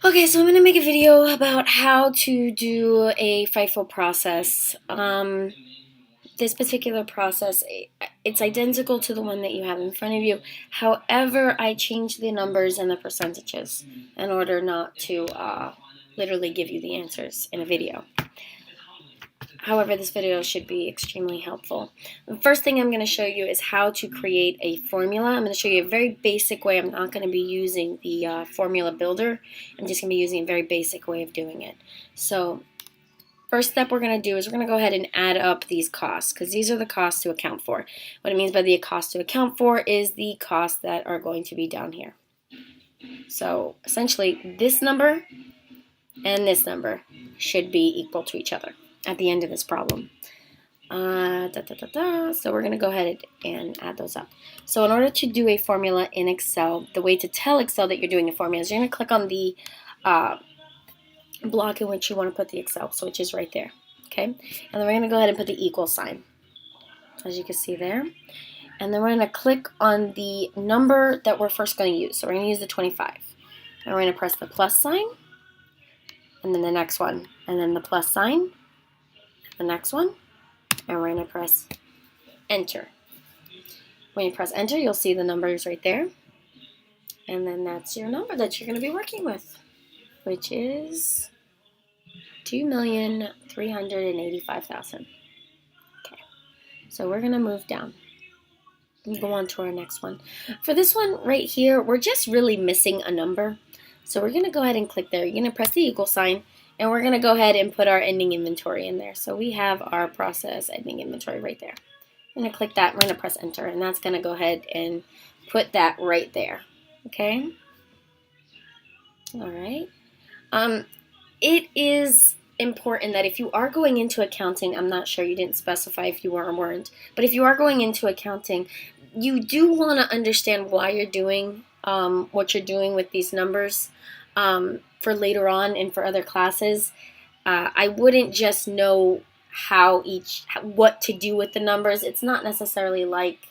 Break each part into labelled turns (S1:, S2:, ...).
S1: Okay, so I'm going to make a video about how to do a FIFO process. This particular process, it's identical to the one that you have in front of you. However, I changed the numbers and the percentages in order not to literally give you the answers in a video. However, this video should be extremely helpful. The first thing I'm going to show you is how to create a formula. I'm going to show you a very basic way. I'm not going to be using the formula builder. I'm just going to be using a very basic way of doing it. So first step we're going to do is we're going to go ahead and add up these costs, because these are the costs to account for. What it means by the cost to account for is the costs that are going to be down here. So essentially this number and this number should be equal to each other at the end of this problem. So we're going to go ahead and add those up. So in order to do a formula in Excel, the way to tell Excel that you're doing a formula is you're going to click on the block in which you want to put the Excel, so which is right there. Okay, and then we're going to go ahead and put the equal sign, as you can see there. And then we're going to click on the number that we're first going to use. So we're going to use the 25. And we're going to press the plus sign, and then the next one, and then the plus sign, the next one, and we're going to press enter. When you press enter, you'll see the numbers right there. And then that's your number that you're going to be working with, which is 2,385,000. Okay, so we're going to move down and go on to our next one. For this one right here, we're just really missing a number. So we're going to go ahead and click there. You're going to press the equal sign, and we're going to go ahead and put our ending inventory in there. So we have our process ending inventory right there. I'm going to click that. We're going to press enter, and that's going to go ahead and put that right there. Okay? All right. It is important that if you are going into accounting, I'm not sure, you didn't specify if you were or weren't, but if you are going into accounting, you do want to understand why you're doing what you're doing with these numbers for later on and for other classes. I wouldn't just know what to do with the numbers. It's not necessarily like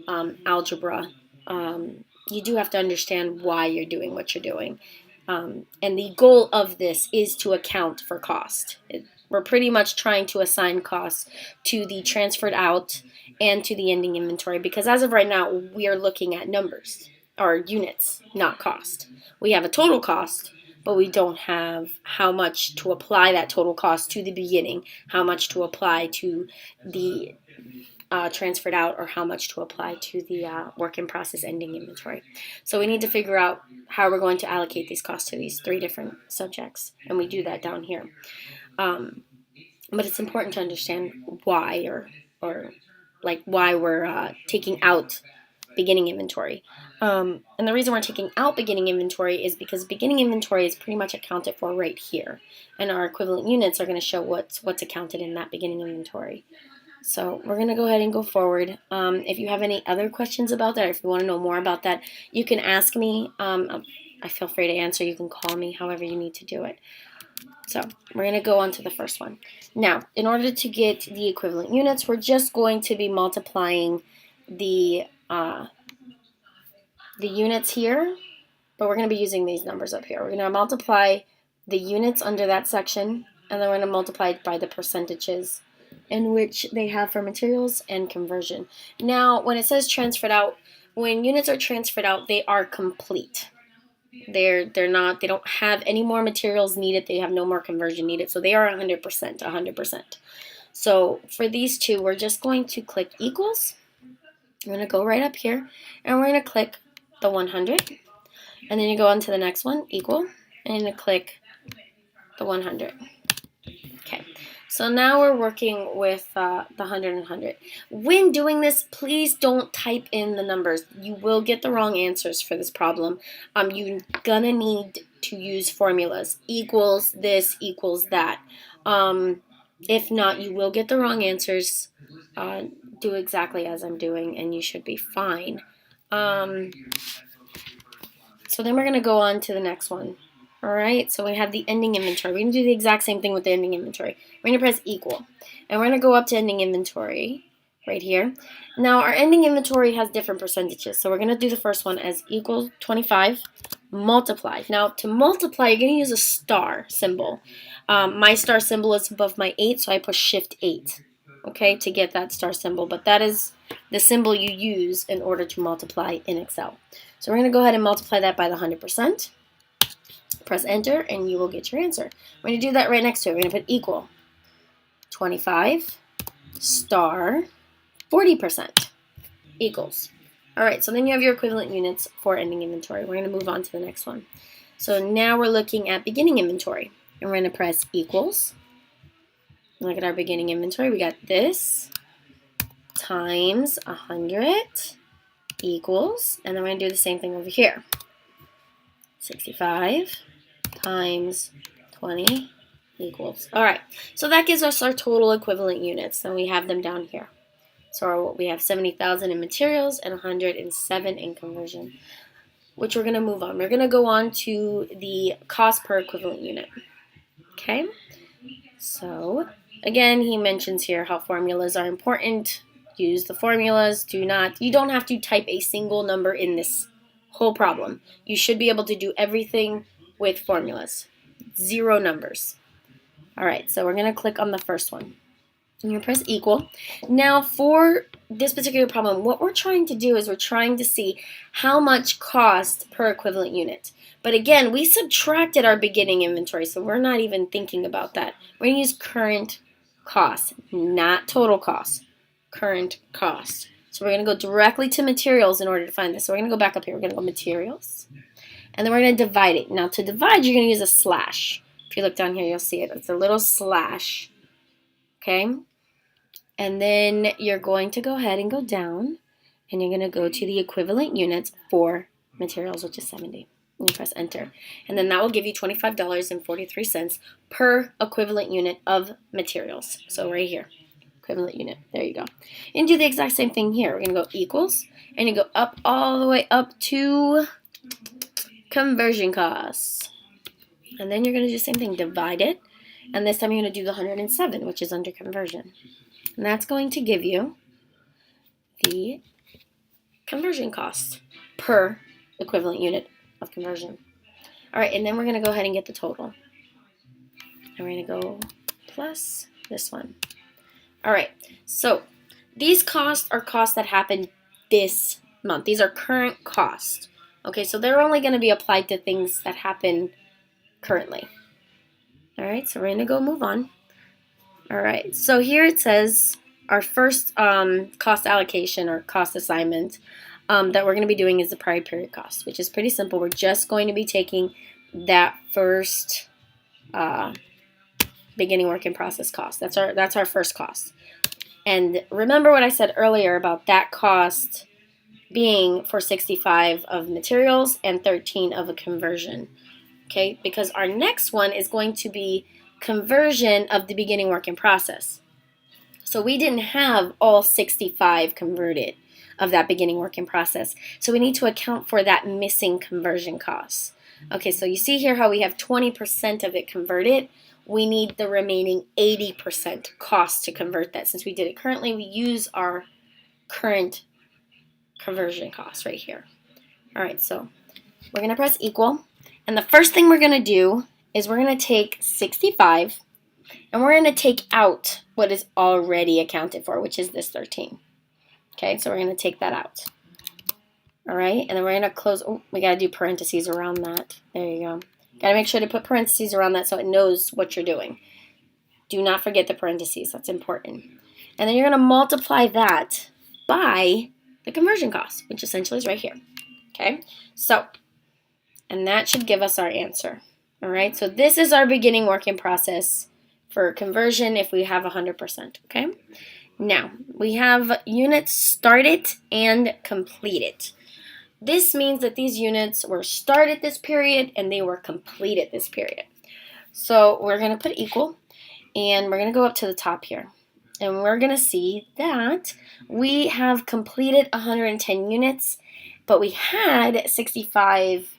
S1: algebra. You do have to understand why you're doing what you're doing. And the goal of this is to account for cost. We're pretty much trying to assign costs to the transferred out and to the ending inventory, because as of right now, we are looking at numbers, or units, not cost. We have a total cost, but we don't have how much to apply that total cost to the beginning, how much to apply to the transferred out, or how much to apply to the work in process ending inventory. So we need to figure out how we're going to allocate these costs to these three different subjects, and we do that down here. But it's important to understand why, or like why we're taking out beginning inventory. And the reason we're taking out beginning inventory is because beginning inventory is pretty much accounted for right here, and our equivalent units are going to show what's accounted in that beginning inventory. So we're going to go ahead and go forward. If you have any other questions about that, or if you want to know more about that, you can ask me. I feel free to answer. You can call me, however you need to do it. So we're going to go on to the first one. Now, in order to get the equivalent units, we're just going to be multiplying the units here, but we're going to be using these numbers up here. We're going to multiply the units under that section, and then we're going to multiply it by the percentages in which they have for materials and conversion. Now, when it says transferred out, when units are transferred out, they are complete. They don't have any more materials needed. They have no more conversion needed. So they are 100%. So for these two, we're just going to click equals. I'm going to go right up here, and we're going to click the 100. And then you go on to the next one, equal, and you're going to click the 100. Okay. So now we're working with the 100 and 100. When doing this, please don't type in the numbers. You will get the wrong answers for this problem. You're gonna need to use formulas. Equals this, equals that. If not, you will get the wrong answers. Do exactly as I'm doing, and you should be fine. So then we're gonna go on to the next one. Alright, so we have the ending inventory. We're going to do the exact same thing with the ending inventory. We're going to press equal. And we're going to go up to ending inventory right here. Now, our ending inventory has different percentages. So we're going to do the first one as equal 25. multiply. Now, to multiply, you're going to use a star symbol. My star symbol is above my 8, so I push Shift 8, okay, to get that star symbol. But that is the symbol you use in order to multiply in Excel. So we're going to go ahead and multiply that by the 100%. Press Enter, and you will get your answer. We're going to do that right next to it. We're going to put equal 25 star 40% equals. All right, so then you have your equivalent units for ending inventory. We're going to move on to the next one. So now we're looking at beginning inventory. And we're going to press equals. Look at our beginning inventory. We got this times 100 equals. And then we're going to do the same thing over here. 65 times 20 equals. All right, so that gives us our total equivalent units. And we have them down here. So we have 70,000 in materials and 107 in conversion, which we're going to move on. We're going to go on to the cost per equivalent unit. Okay, so again, he mentions here how formulas are important. Use the formulas. You don't have to type a single number in this whole problem. You should be able to do everything with formulas. 0 numbers. All right, so we're going to click on the first one. I'm going to press equal. Now for this particular problem, what we're trying to do is we're trying to see how much cost per equivalent unit. But again, we subtracted our beginning inventory, so we're not even thinking about that. We're going to use current cost, not total cost. Current cost. So we're going to go directly to materials in order to find this. So we're going to go back up here. We're going to go materials. And then we're going to divide it. Now to divide, you're going to use a slash. If you look down here, you'll see it. It's a little slash. Okay? And then you're going to go ahead and go down, and you're going to go to the equivalent units for materials, which is 70. And you press Enter. And then that will give you $25.43 per equivalent unit of materials. So right here, equivalent unit. There you go. And do the exact same thing here. We're going to go equals, and you go up all the way up to conversion costs. And then you're going to do the same thing, divide it. And this time you're going to do the 107, which is under conversion. And that's going to give you the conversion cost per equivalent unit of conversion. All right, and then we're going to go ahead and get the total. And we're going to go plus this one. All right, so these costs are costs that happened this month. These are current costs. Okay, so they're only going to be applied to things that happen currently. All right, so we're going to go move on. All right, so here it says our first cost allocation or cost assignment that we're going to be doing is the prior period cost, which is pretty simple. We're just going to be taking that first beginning work in process cost. That's our first cost. And remember what I said earlier about that cost being for 65 of materials and 13 of a conversion. Okay, because our next one is going to be conversion of the beginning work in process. So we didn't have all 65 converted of that beginning work in process. So we need to account for that missing conversion cost. Okay, so you see here how we have 20% of it converted. We need the remaining 80% cost to convert that. Since we did it currently, we use our current conversion cost right here. All right, so we're going to press equal. And the first thing we're going to do is we're going to take 65 and we're going to take out what is already accounted for, which is this 13. Okay, so we're going to take that out. All right, and then we're going to close. Oh, we got to do parentheses around that. There you go. Got to make sure to put parentheses around that so it knows what you're doing. Do not forget the parentheses. That's important. And then you're going to multiply that by the conversion cost, which essentially is right here. Okay, so, and that should give us our answer. All right, so this is our beginning work in process for conversion if we have 100%, okay? Now, we have units started and completed. This means that these units were started this period and they were completed this period. So we're going to put equal, and we're going to go up to the top here. And we're going to see that we have completed 110 units, but we had 65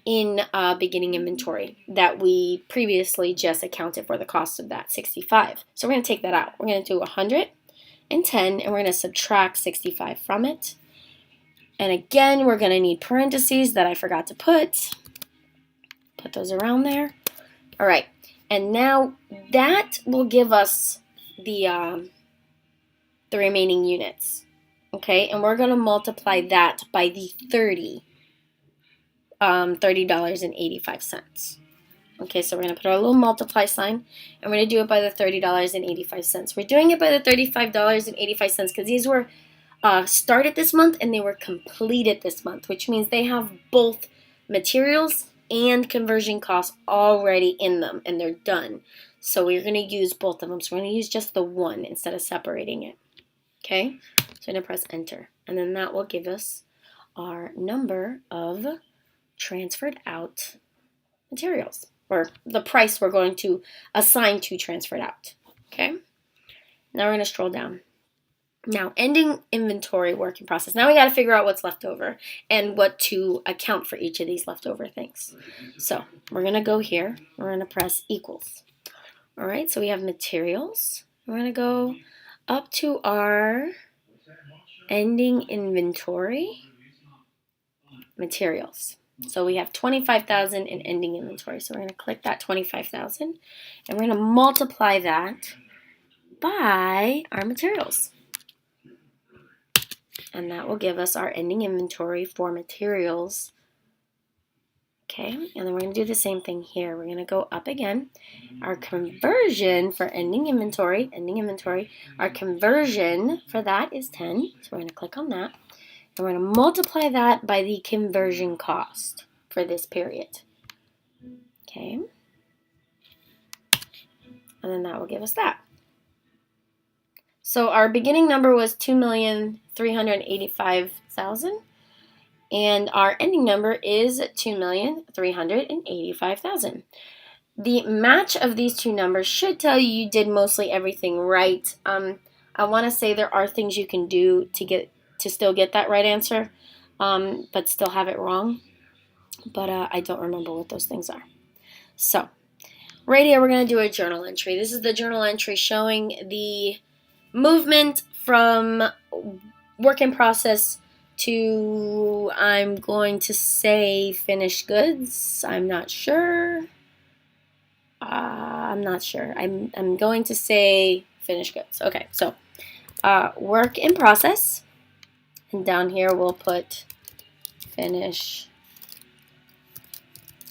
S1: in beginning inventory that we previously just accounted for the cost of that 65. So we're going to take that out. We're going to do 110 and we're going to subtract 65 from it. And again, we're going to need parentheses that I forgot to put. Put those around there. All right, and now that will give us the remaining units. Okay, and we're going to multiply that by the $30.85. Okay, so we're going to put our little multiply sign, and we're going to do it by the $30.85. We're doing it by the $35.85 because these were started this month and they were completed this month, which means they have both materials and conversion costs already in them, and they're done. So we're going to use both of them. So we're going to use just the one instead of separating it. Okay, so I'm going to press enter, and then that will give us our number of transferred out materials, or the price we're going to assign to transferred out. Okay, now we're going to scroll down. Now, ending inventory work in process. Now we got to figure out what's left over and what to account for each of these leftover things. So we're going to go here. We're going to press equals. All right, so we have materials. We're going to go up to our ending inventory materials. So we have 25,000 in ending inventory. So we're going to click that 25,000 and we're going to multiply that by our materials. And that will give us our ending inventory for materials. Okay, and then we're going to do the same thing here. We're going to go up again. Our conversion for ending inventory, our conversion for that is 10. So we're going to click on that. And we're going to multiply that by the conversion cost for this period. Okay, and then that will give us that. So our beginning number was 2,385,000. And our ending number is 2,385,000. The match of these two numbers should tell you you did mostly everything right. I want to say there are things you can do to still get that right answer, but still have it wrong. But I don't remember what those things are. So right here we're going to do a journal entry. This is the journal entry showing the movement from work in process to, I'm going to say, finished goods. I'm not sure. I'm going to say finished goods. Okay, so work in process. And down here we'll put finish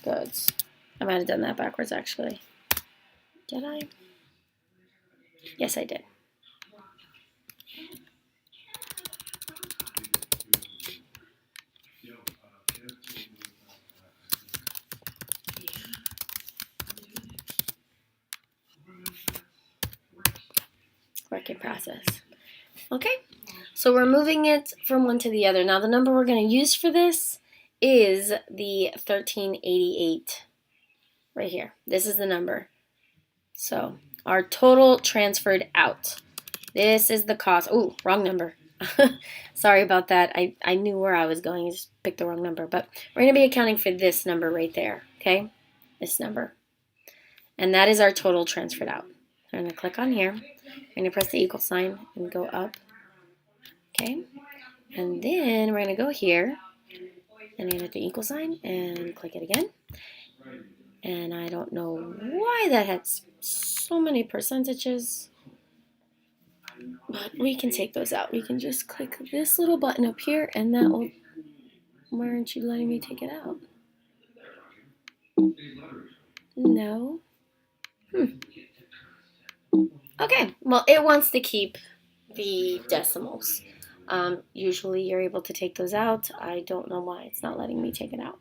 S1: goods. I might have done that backwards actually. Did I? Yes, I did. Work in process. Okay, so we're moving it from one to the other. Now the number we're going to use for this is the 1388 right here. This is the number. So our total transferred out. This is the cost. Oh, wrong number. Sorry about that. I knew where I was going. I just picked the wrong number. But we're going to be accounting for this number right there. Okay, this number. And that is our total transferred out. I'm going to click on here. I'm going to press the equal sign and go up. Okay, and then we're going to go here and hit the equal sign and click it again. And I don't know why that has so many percentages, but we can take those out. We can just click this little button up here and that will, why aren't you letting me take it out? No. Okay, well, it wants to keep the decimals. Usually you're able to take those out. I don't know why it's not letting me take it out.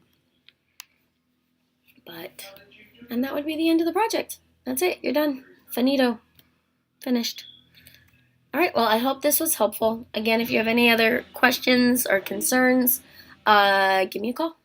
S1: And that would be the end of the project. That's it. You're done. Finito. Finished. All right, well, I hope this was helpful. Again, if you have any other questions or concerns, give me a call.